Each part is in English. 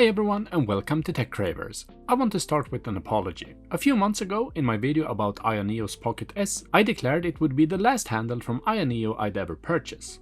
Hi everyone and welcome to Tech Cravers. I want to start with an apology. A few months ago, in my video about AYANEO's Pocket S, I declared it would be the last handheld from AYANEO I'd ever purchase.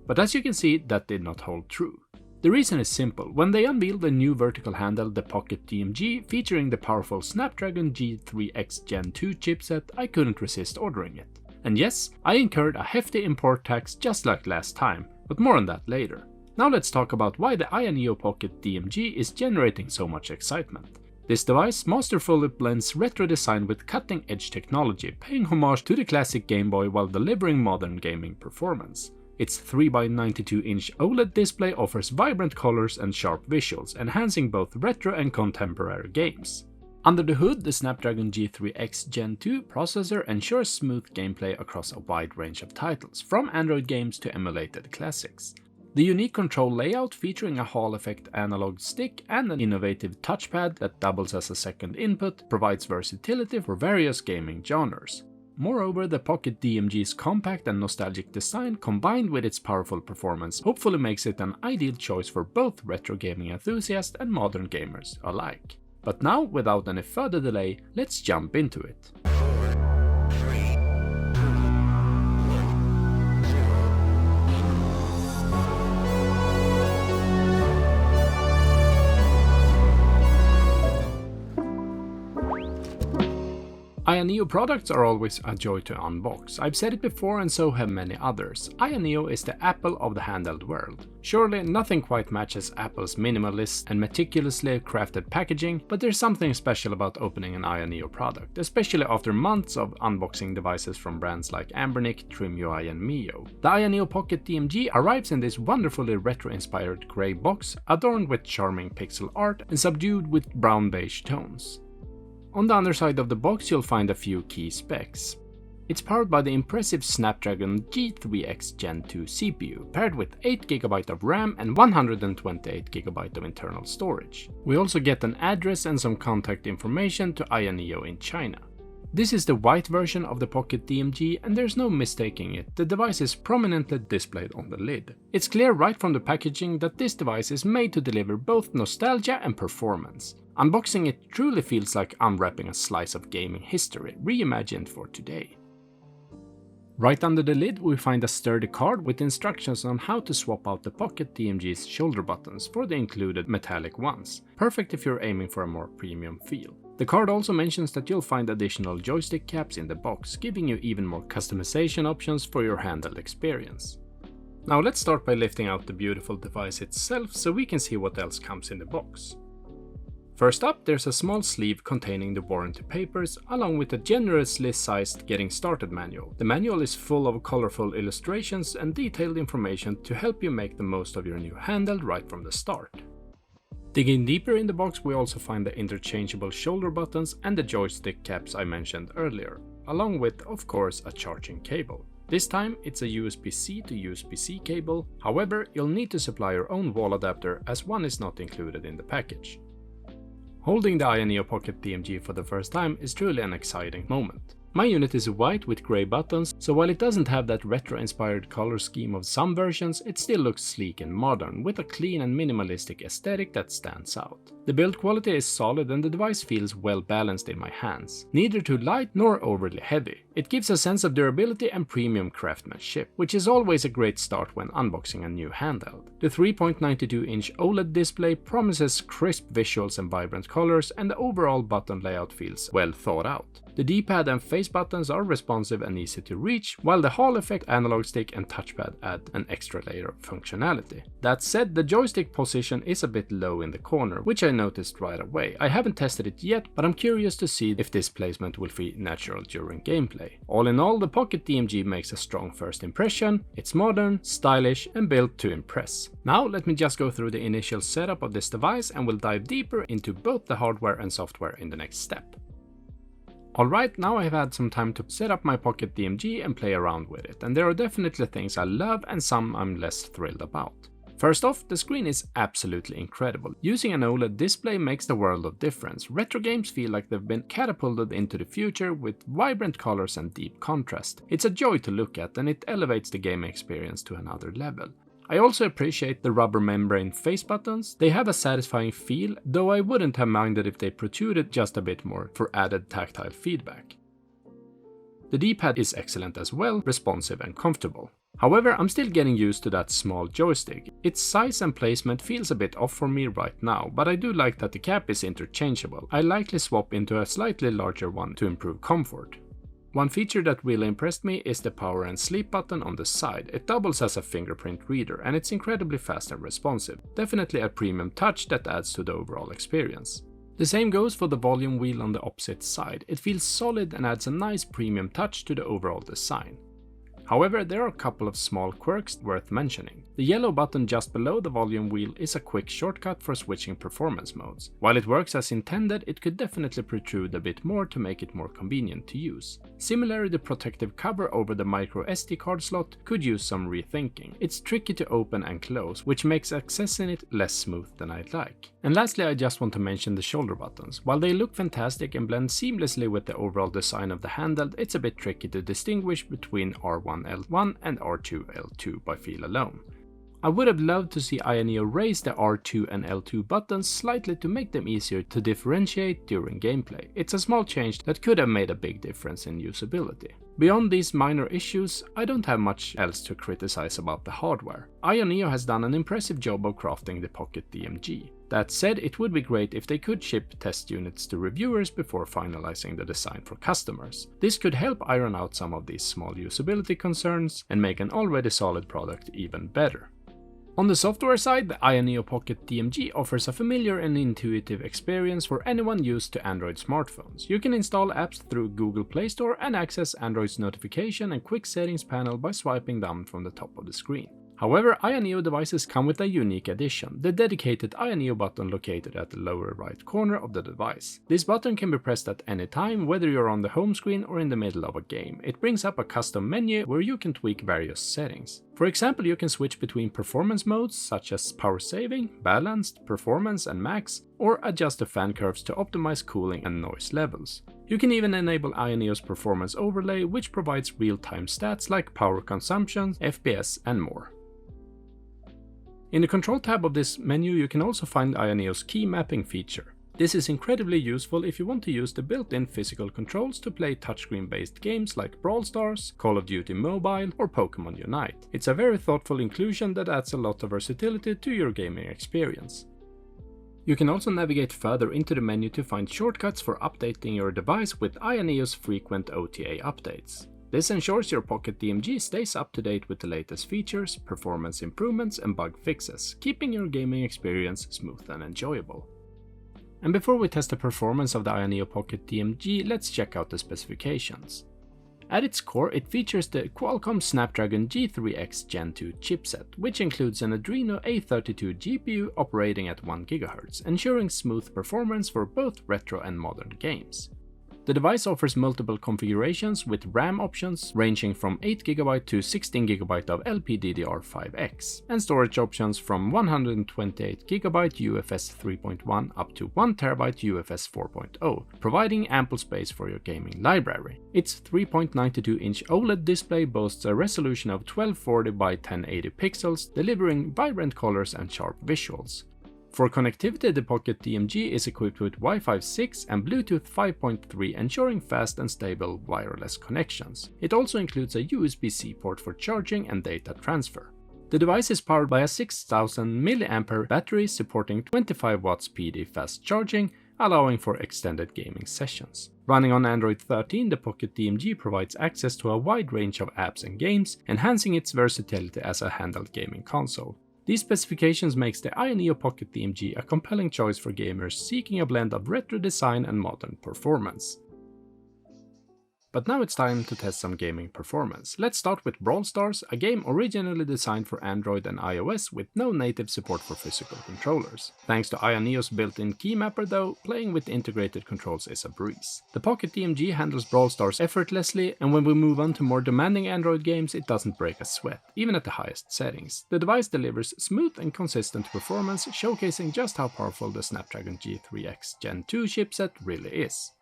But as you can see, that did not hold true. The reason is simple. When they unveiled the new vertical handheld, the Pocket DMG, featuring the powerful Snapdragon G3X Gen 2 chipset, I couldn't resist ordering it. And yes, I incurred a hefty import tax just like last time, but more on that later. Now let's talk about why the AYANEO Pocket DMG is generating so much excitement. This device masterfully blends retro design with cutting-edge technology, paying homage to the classic Game Boy while delivering modern gaming performance. Its 3x92-inch OLED display offers vibrant colors and sharp visuals, enhancing both retro and contemporary games. Under the hood, the Snapdragon G3X Gen 2 processor ensures smooth gameplay across a wide range of titles, from Android games to emulated classics. The unique control layout, featuring a Hall effect analog stick and an innovative touchpad that doubles as a second input, provides versatility for various gaming genres. Moreover, the Pocket DMG's compact and nostalgic design, combined with its powerful performance, hopefully makes it an ideal choice for both retro gaming enthusiasts and modern gamers alike. But now, without any further delay, let's jump into it. AYANEO products are always a joy to unbox. I've said it before and so have many others. AYANEO is the Apple of the handheld world. Surely nothing quite matches Apple's minimalist and meticulously crafted packaging, but there's something special about opening an AYANEO product, especially after months of unboxing devices from brands like Anbernic, TrimUI and Mio. The AYANEO Pocket DMG arrives in this wonderfully retro-inspired grey box, adorned with charming pixel art and subdued with brown-beige tones. On the underside of the box you'll find a few key specs. It's powered by the impressive Snapdragon G3X Gen 2 CPU, paired with 8GB of RAM and 128GB of internal storage. We also get an address and some contact information to AYANEO in China. This is the white version of the Pocket DMG and there's no mistaking it, the device is prominently displayed on the lid. It's clear right from the packaging that this device is made to deliver both nostalgia and performance. Unboxing it truly feels like unwrapping a slice of gaming history, reimagined for today. Right under the lid we find a sturdy card with instructions on how to swap out the Pocket DMG's shoulder buttons for the included metallic ones, perfect if you're aiming for a more premium feel. The card also mentions that you'll find additional joystick caps in the box, giving you even more customization options for your handheld experience. Now let's start by lifting out the beautiful device itself so we can see what else comes in the box. First up, there's a small sleeve containing the warranty papers, along with a generously sized getting started manual. The manual is full of colorful illustrations and detailed information to help you make the most of your new handheld right from the start. Digging deeper in the box we also find the interchangeable shoulder buttons and the joystick caps I mentioned earlier, along with, of course, a charging cable. This time it's a USB-C to USB-C cable, however you'll need to supply your own wall adapter as one is not included in the package. Holding the AYANEO Pocket DMG for the first time is truly an exciting moment. My unit is white with grey buttons, so while it doesn't have that retro-inspired color scheme of some versions, it still looks sleek and modern, with a clean and minimalistic aesthetic that stands out. The build quality is solid and the device feels well balanced in my hands, neither too light nor overly heavy. It gives a sense of durability and premium craftsmanship, which is always a great start when unboxing a new handheld. The 3.92-inch OLED display promises crisp visuals and vibrant colors, and the overall button layout feels well thought out. The D-pad and face buttons are responsive and easy to reach, while the Hall effect analog stick and touchpad add an extra layer of functionality. That said, the joystick position is a bit low in the corner, which I noticed right away. I haven't tested it yet, but I'm curious to see if this placement will feel natural during gameplay. All in all, the Pocket DMG makes a strong first impression. It's modern, stylish and built to impress. Now let me just go through the initial setup of this device and we'll dive deeper into both the hardware and software in the next step. Alright, now I've had some time to set up my Pocket DMG and play around with it, and there are definitely things I love and some I'm less thrilled about. First off, the screen is absolutely incredible. Using an OLED display makes the world of difference. Retro games feel like they've been catapulted into the future with vibrant colors and deep contrast. It's a joy to look at and it elevates the gaming experience to another level. I also appreciate the rubber membrane face buttons. They have a satisfying feel, though I wouldn't have minded if they protruded just a bit more for added tactile feedback. The D-pad is excellent as well, responsive and comfortable. However, I'm still getting used to that small joystick. Its size and placement feels a bit off for me right now, but I do like that the cap is interchangeable. I'll likely swap into a slightly larger one to improve comfort. One feature that really impressed me is the power and sleep button on the side. It doubles as a fingerprint reader and it's incredibly fast and responsive. Definitely a premium touch that adds to the overall experience. The same goes for the volume wheel on the opposite side. It feels solid and adds a nice premium touch to the overall design. However, there are a couple of small quirks worth mentioning. The yellow button just below the volume wheel is a quick shortcut for switching performance modes. While it works as intended, it could definitely protrude a bit more to make it more convenient to use. Similarly, the protective cover over the micro SD card slot could use some rethinking. It's tricky to open and close, which makes accessing it less smooth than I'd like. And lastly, I just want to mention the shoulder buttons. While they look fantastic and blend seamlessly with the overall design of the Handheld, it's a bit tricky to distinguish between R1L1 and R2L2 by feel alone. I would have loved to see AYANEO raise the R2 and L2 buttons slightly to make them easier to differentiate during gameplay. It's a small change that could have made a big difference in usability. Beyond these minor issues, I don't have much else to criticize about the hardware. AYANEO has done an impressive job of crafting the Pocket DMG. That said, it would be great if they could ship test units to reviewers before finalizing the design for customers. This could help iron out some of these small usability concerns and make an already solid product even better. On the software side, the AYANEO Pocket DMG offers a familiar and intuitive experience for anyone used to Android smartphones. You can install apps through Google Play Store and access Android's notification and quick settings panel by swiping down from the top of the screen. However, AYANEO devices come with a unique addition, the dedicated AYANEO button located at the lower right corner of the device. This button can be pressed at any time, whether you're on the home screen or in the middle of a game. It brings up a custom menu where you can tweak various settings. For example, you can switch between performance modes such as power saving, balanced, performance and max, or adjust the fan curves to optimize cooling and noise levels. You can even enable AYANEO's performance overlay, which provides real-time stats like power consumption, FPS and more. In the control tab of this menu, you can also find AYANEO's key mapping feature. This is incredibly useful if you want to use the built-in physical controls to play touchscreen-based games like Brawl Stars, Call of Duty Mobile, or Pokemon Unite. It's a very thoughtful inclusion that adds a lot of versatility to your gaming experience. You can also navigate further into the menu to find shortcuts for updating your device with AYANEO's frequent OTA updates. This ensures your Pocket DMG stays up to date with the latest features, performance improvements and bug fixes, keeping your gaming experience smooth and enjoyable. And before we test the performance of the AYANEO Pocket DMG, let's check out the specifications. At its core, it features the Qualcomm Snapdragon G3X Gen 2 chipset, which includes an Adreno A32 GPU operating at 1 GHz, ensuring smooth performance for both retro and modern games. The device offers multiple configurations with RAM options ranging from 8GB to 16GB of LPDDR5X, and storage options from 128GB UFS 3.1 up to 1TB UFS 4.0, providing ample space for your gaming library. Its 3.92-inch OLED display boasts a resolution of 1240 by 1080 pixels, delivering vibrant colors and sharp visuals. For connectivity, the Pocket DMG is equipped with Wi-Fi 6 and Bluetooth 5.3, ensuring fast and stable wireless connections. It also includes a USB-C port for charging and data transfer. The device is powered by a 6000 mAh battery supporting 25 watts PD fast charging, allowing for extended gaming sessions. Running on Android 13, the Pocket DMG provides access to a wide range of apps and games, enhancing its versatility as a handheld gaming console. These specifications makes the AYANEO Pocket DMG a compelling choice for gamers seeking a blend of retro design and modern performance. But now it's time to test some gaming performance. Let's start with Brawl Stars, a game originally designed for Android and iOS with no native support for physical controllers. Thanks to AYANEO's built-in key mapper though, playing with integrated controls is a breeze. The Pocket DMG handles Brawl Stars effortlessly, and when we move on to more demanding Android games, it doesn't break a sweat, even at the highest settings. The device delivers smooth and consistent performance, showcasing just how powerful the Snapdragon G3X Gen 2 chipset really is.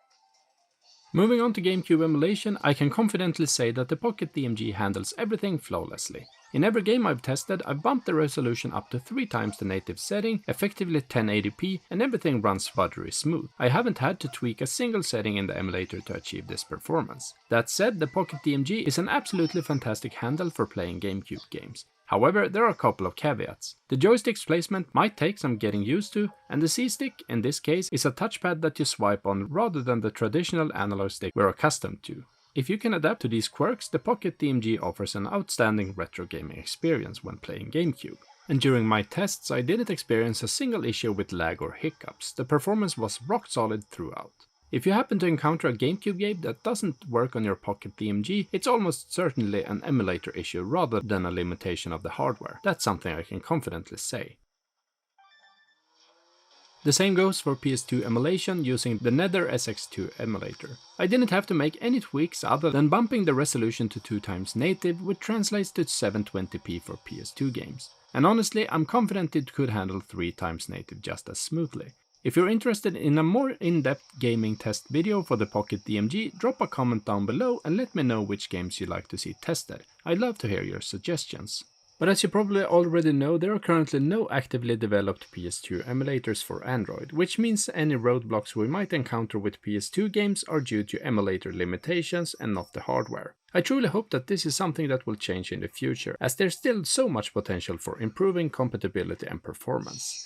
Moving on to Gamecube Emulation, I can confidently say that the Pocket DMG handles everything flawlessly. In every game I've tested, I've bumped the resolution up to 3 times the native setting, effectively 1080p, and everything runs buttery smooth. I haven't had to tweak a single setting in the emulator to achieve this performance. That said, the Pocket DMG is an absolutely fantastic handheld for playing GameCube games. However, there are a couple of caveats. The joystick's placement might take some getting used to, and the C-stick, in this case, is a touchpad that you swipe on rather than the traditional analog stick we're accustomed to. If you can adapt to these quirks, the Pocket DMG offers an outstanding retro gaming experience when playing GameCube. And during my tests, I didn't experience a single issue with lag or hiccups. The performance was rock solid throughout. If you happen to encounter a GameCube game that doesn't work on your Pocket DMG, it's almost certainly an emulator issue rather than a limitation of the hardware. That's something I can confidently say. The same goes for PS2 Emulation using the Nether SX2 emulator. I didn't have to make any tweaks other than bumping the resolution to 2 times native, which translates to 720p for PS2 games. And honestly, I'm confident it could handle 3 times native just as smoothly. If you're interested in a more in-depth gaming test video for the Pocket DMG, drop a comment down below and let me know which games you'd like to see tested. I'd love to hear your suggestions. But as you probably already know, there are currently no actively developed PS2 emulators for Android, which means any roadblocks we might encounter with PS2 games are due to emulator limitations and not the hardware. I truly hope that this is something that will change in the future, as there's still so much potential for improving compatibility and performance.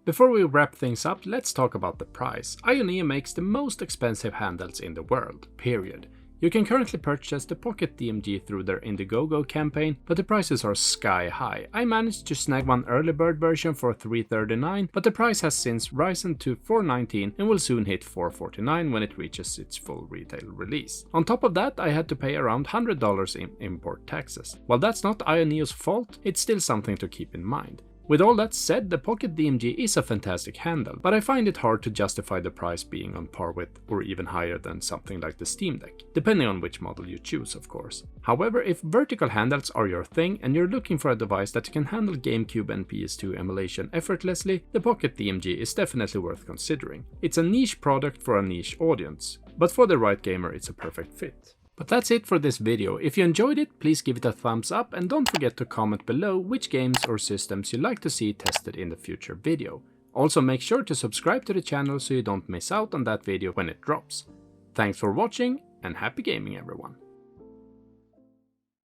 Before we wrap things up, let's talk about the price. AYANEO makes the most expensive handhelds in the world, period. You can currently purchase the Pocket DMG through their Indiegogo campaign, but the prices are sky high. I managed to snag one early bird version for $339, but the price has since risen to $419 and will soon hit $449 when it reaches its full retail release. On top of that, I had to pay around $100 in import taxes. While that's not AYANEO's fault, it's still something to keep in mind. With all that said, the Pocket DMG is a fantastic handheld, but I find it hard to justify the price being on par with or even higher than something like the Steam Deck, depending on which model you choose, of course. However, if vertical handhelds are your thing and you're looking for a device that can handle GameCube and PS2 emulation effortlessly, the Pocket DMG is definitely worth considering. It's a niche product for a niche audience, but for the right gamer it's a perfect fit. But that's it for this video. If you enjoyed it, please give it a thumbs up and don't forget to comment below which games or systems you'd like to see tested in the future video. Also make sure to subscribe to the channel so you don't miss out on that video when it drops. Thanks for watching and happy gaming everyone!